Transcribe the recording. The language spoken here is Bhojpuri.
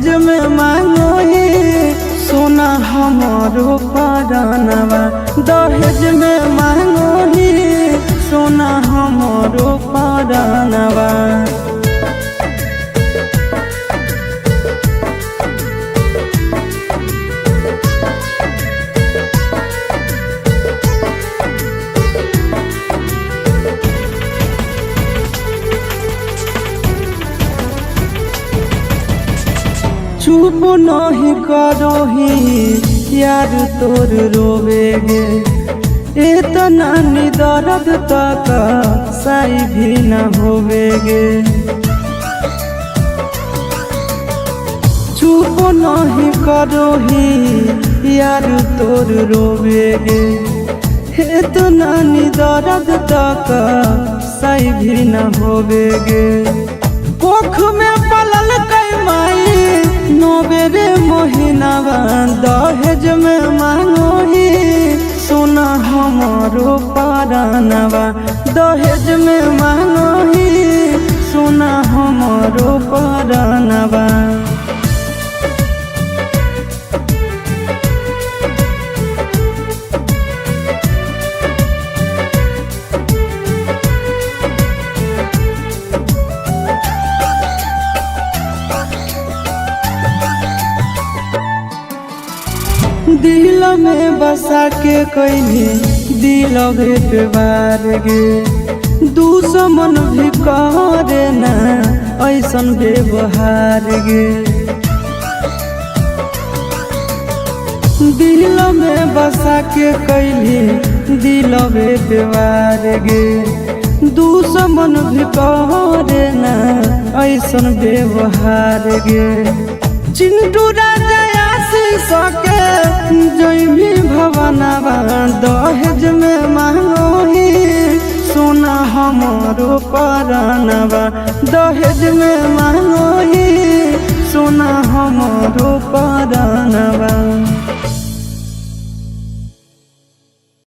दहेज में मांगोही सोना हमारो परानवा। दहेज में मांगोही सोना हमारो परानवा। चुप नहीं करोही यार तोर रोवेगे, इतना दर्द तक सही भी न होवेगे। चुप नहीं करोही यार तोर रोवेगे, इतना दर्द तक सही भी न होवेगे। कोख में पलल कई माई नोबेरे मोहिनावा। दहेज में मांगोही सोना हमारो परानवा। दहेज में मांगोही सोना हमारो परानवा। दिल में बसा के कईनी दिल पे बार गे। दुश्मन भी करे ना ऐसन व्यवहार गे। दिल में बसा के कईनी दिल पे बार गे। दुश्मन भी करे ना ऐसन व्यवहार गे। चिंटू राजा सके जैमी भवनवा। दहेज में मांगोही सोना हमारो परानवा। दहेज में मांगोही सोना हमारो परानवा।